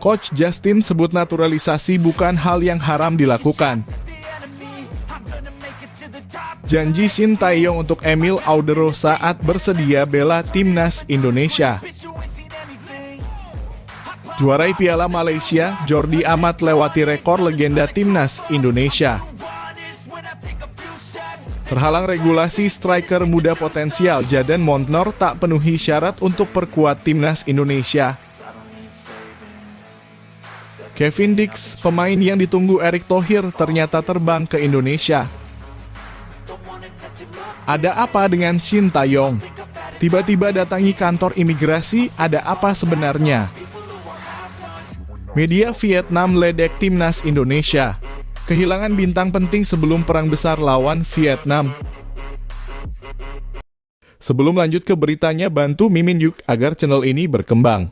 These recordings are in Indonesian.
Coach Justin sebut naturalisasi bukan hal yang haram dilakukan. Janji Shin Tae-yong untuk Emil Audero saat bersedia bela timnas Indonesia. Juarai Piala Malaysia, Jordi Amat lewati rekor legenda timnas Indonesia. Terhalang regulasi, striker muda potensial Jadon Montnor tak penuhi syarat untuk perkuat timnas Indonesia. Kevin Dix, pemain yang ditunggu Erick Thohir, ternyata terbang ke Indonesia. Ada apa dengan Shin Tae-yong? Tiba-tiba datangi kantor imigrasi, ada apa sebenarnya? Media Vietnam ledek timnas Indonesia. Kehilangan bintang penting sebelum perang besar lawan Vietnam. Sebelum lanjut ke beritanya, bantu Mimin Yuk agar channel ini berkembang.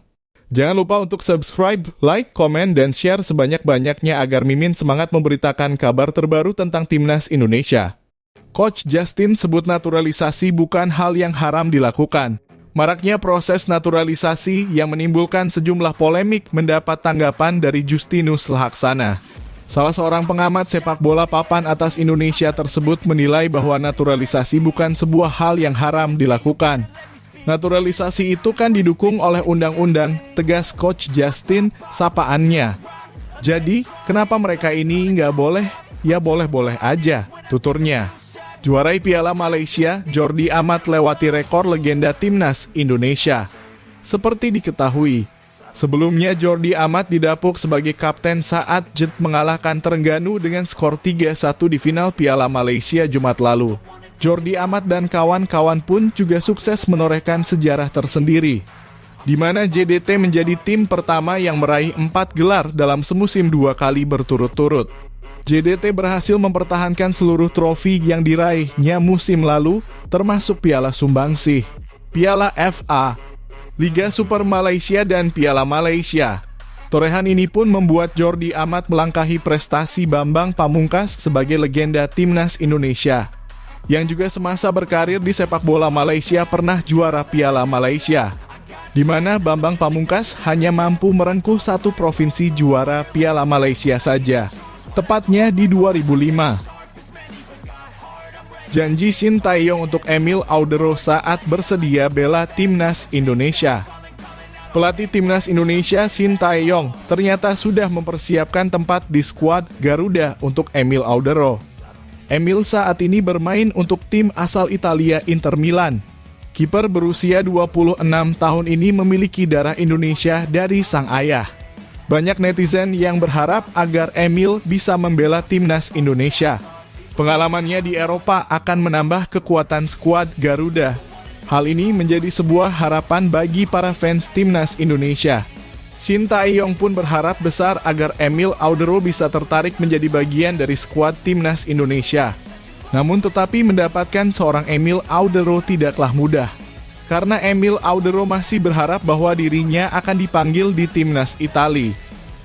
Jangan lupa untuk subscribe, like, komen, dan share sebanyak-banyaknya agar Mimin semangat memberitakan kabar terbaru tentang timnas Indonesia. Coach Justin sebut naturalisasi bukan hal yang haram dilakukan. Maraknya proses naturalisasi yang menimbulkan sejumlah polemik mendapat tanggapan dari Justinus Laksana. Salah seorang pengamat sepak bola papan atas Indonesia tersebut menilai bahwa naturalisasi bukan sebuah hal yang haram dilakukan. Naturalisasi itu kan didukung oleh undang-undang, tegas Coach Justin sapaannya. Jadi, kenapa mereka ini nggak boleh? Ya boleh-boleh aja, tuturnya. Juarai Piala Malaysia, Jordi Amat lewati rekor legenda timnas Indonesia. Seperti diketahui, sebelumnya Jordi Amat didapuk sebagai kapten saat Jet mengalahkan Terengganu dengan skor 3-1 di final Piala Malaysia Jumat lalu. Jordi Amat dan kawan-kawan pun juga sukses menorehkan sejarah tersendiri, di mana JDT menjadi tim pertama yang meraih 4 gelar dalam semusim 2 kali berturut-turut. JDT berhasil mempertahankan seluruh trofi yang diraihnya musim lalu, termasuk Piala Sumbangsih, Piala FA, Liga Super Malaysia, dan Piala Malaysia. Torehan ini pun membuat Jordi Amat melangkahi prestasi Bambang Pamungkas sebagai legenda timnas Indonesia, yang juga semasa berkarir di sepak bola Malaysia pernah juara Piala Malaysia, di mana Bambang Pamungkas hanya mampu merengkuh satu provinsi juara Piala Malaysia saja, tepatnya di 2005. Janji Shin Tae-yong untuk Emil Audero saat bersedia bela timnas Indonesia. Pelatih timnas Indonesia Shin Tae-yong ternyata sudah mempersiapkan tempat di skuad Garuda untuk Emil Audero. Emil saat ini bermain untuk tim asal Italia Inter Milan. Kiper berusia 26 tahun ini memiliki darah Indonesia dari sang ayah. Banyak netizen yang berharap agar Emil bisa membela timnas Indonesia. Pengalamannya di Eropa akan menambah kekuatan skuad Garuda. Hal ini menjadi sebuah harapan bagi para fans timnas Indonesia. Shin Tae-yong pun berharap besar agar Emil Audero bisa tertarik menjadi bagian dari skuad timnas Indonesia. Namun tetapi mendapatkan seorang Emil Audero tidaklah mudah, karena Emil Audero masih berharap bahwa dirinya akan dipanggil di timnas Italia.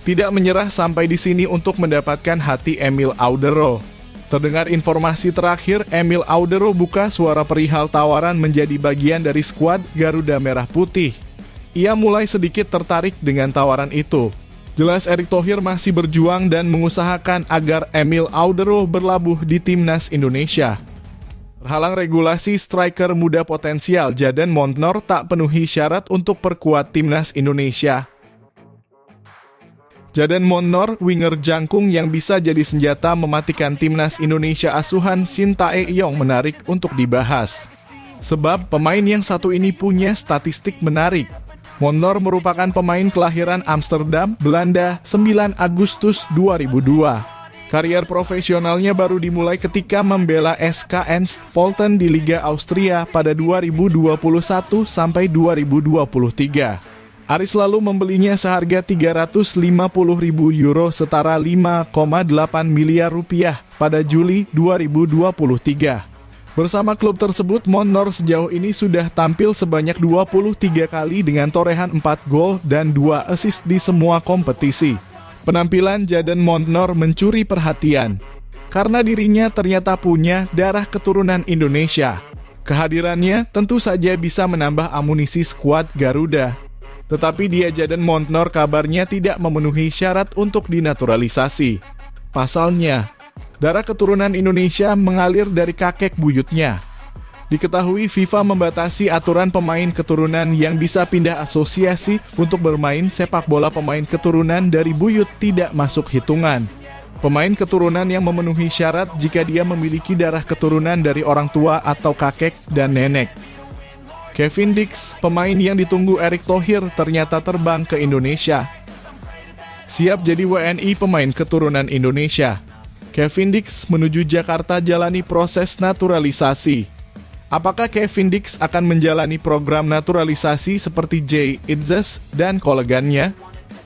Tidak menyerah sampai di sini untuk mendapatkan hati Emil Audero. Terdengar informasi terakhir, Emil Audero buka suara perihal tawaran menjadi bagian dari skuad Garuda Merah Putih. Ia mulai sedikit tertarik dengan tawaran itu. Jelas Erick Thohir masih berjuang dan mengusahakan agar Emil Audero berlabuh di timnas Indonesia. Terhalang regulasi, striker muda potensial Jadon Montnor tak penuhi syarat untuk perkuat timnas Indonesia. Jadon Montnor, winger jangkung yang bisa jadi senjata mematikan timnas Indonesia asuhan Shin Tae-yong, menarik untuk dibahas. Sebab pemain yang satu ini punya statistik menarik. Montnor merupakan pemain kelahiran Amsterdam, Belanda, 9 Agustus 2002. Karier profesionalnya baru dimulai ketika membela SKN Polten di Liga Austria pada 2021 sampai 2023. Aris lalu membelinya seharga 350.000 euro setara 5,8 miliar rupiah pada Juli 2023. Bersama klub tersebut, Montnor sejauh ini sudah tampil sebanyak 23 kali dengan torehan 4 gol dan 2 assist di semua kompetisi. Penampilan Jadon Montnor mencuri perhatian, karena dirinya ternyata punya darah keturunan Indonesia. Kehadirannya tentu saja bisa menambah amunisi skuad Garuda. Tetapi dia Jadon Montnor kabarnya tidak memenuhi syarat untuk dinaturalisasi. Pasalnya, darah keturunan Indonesia mengalir dari kakek buyutnya. Diketahui FIFA membatasi aturan pemain keturunan yang bisa pindah asosiasi untuk bermain sepak bola. Pemain keturunan dari buyut tidak masuk hitungan. Pemain keturunan yang memenuhi syarat jika dia memiliki darah keturunan dari orang tua atau kakek dan nenek. Kevin Dix, pemain yang ditunggu Erick Thohir, ternyata terbang ke Indonesia. Siap jadi WNI pemain keturunan Indonesia. Kevin Dix menuju Jakarta jalani proses naturalisasi. Apakah Kevin Dix akan menjalani program naturalisasi seperti Jay Itzes dan kolegannya?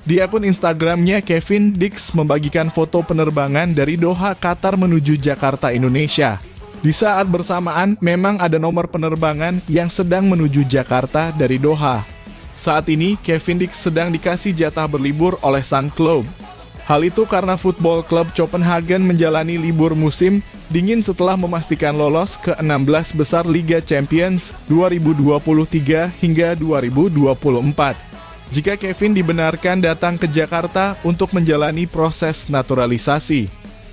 Di akun Instagramnya, Kevin Dix membagikan foto penerbangan dari Doha, Qatar menuju Jakarta, Indonesia. Di saat bersamaan, memang ada nomor penerbangan yang sedang menuju Jakarta dari Doha. Saat ini, Kevin Dix sedang dikasih jatah berlibur oleh Sun Club. Hal itu karena Football Club Copenhagen menjalani libur musim dingin setelah memastikan lolos ke 16 besar Liga Champions 2023 hingga 2024. Jika Kevin dibenarkan datang ke Jakarta untuk menjalani proses naturalisasi.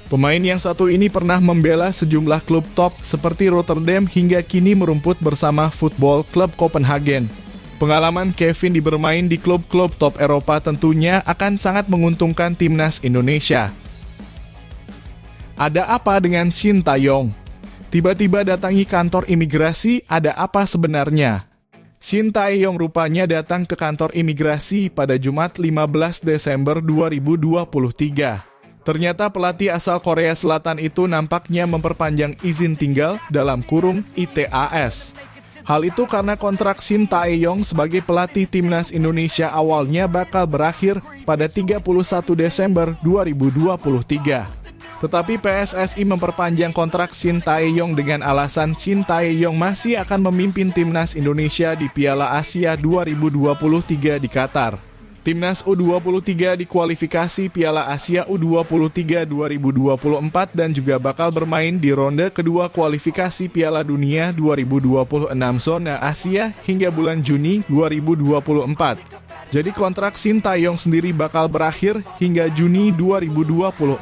Pemain yang satu ini pernah membela sejumlah klub top seperti Rotterdam hingga kini merumput bersama Football Club Copenhagen. Pengalaman Kevin bermain di klub-klub top Eropa tentunya akan sangat menguntungkan timnas Indonesia. Ada apa dengan Shin Tae-yong? Tiba-tiba datangi kantor imigrasi, ada apa sebenarnya? Shin Tae-yong rupanya datang ke kantor imigrasi pada Jumat 15 Desember 2023. Ternyata pelatih asal Korea Selatan itu nampaknya memperpanjang izin tinggal dalam kurung ITAS. Hal itu karena kontrak Shin Tae-yong sebagai pelatih timnas Indonesia awalnya bakal berakhir pada 31 Desember 2023. Tetapi PSSI memperpanjang kontrak Shin Tae-yong dengan alasan Shin Tae-yong masih akan memimpin timnas Indonesia di Piala Asia 2023 di Qatar. Timnas U23 di kualifikasi Piala Asia U23 2024 dan juga bakal bermain di ronde kedua kualifikasi Piala Dunia 2026 zona Asia hingga bulan Juni 2024. Jadi kontrak Shin Tae-yong sendiri bakal berakhir hingga Juni 2024.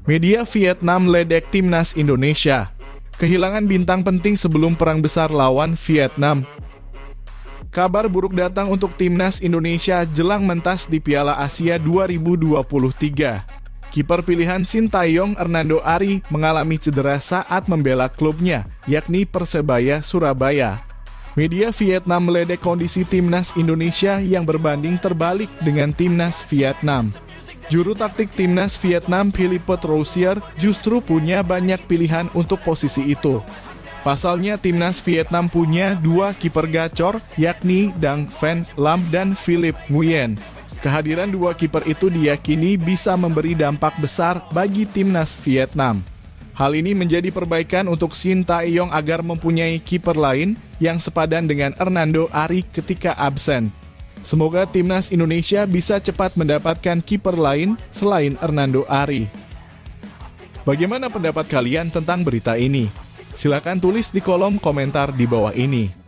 Media Vietnam ledek timnas Indonesia. Kehilangan bintang penting sebelum perang besar lawan Vietnam. Kabar buruk datang untuk timnas Indonesia jelang mentas di Piala Asia 2023. Kiper pilihan Shin Tae-yong, Hernando Ari, mengalami cedera saat membela klubnya, yakni Persebaya Surabaya. Media Vietnam meledek kondisi timnas Indonesia yang berbanding terbalik dengan timnas Vietnam. Juru taktik timnas Vietnam, Philippe Troussier, justru punya banyak pilihan untuk posisi itu. Pasalnya timnas Vietnam punya dua kiper gacor, yakni Dang Van Lam dan Philip Nguyen. Kehadiran dua kiper itu diyakini bisa memberi dampak besar bagi timnas Vietnam. Hal ini menjadi perbaikan untuk Shin Tae-yong agar mempunyai kiper lain yang sepadan dengan Hernando Ari ketika absen. Semoga timnas Indonesia bisa cepat mendapatkan kiper lain selain Hernando Ari. Bagaimana pendapat kalian tentang berita ini? Silakan tulis di kolom komentar di bawah ini.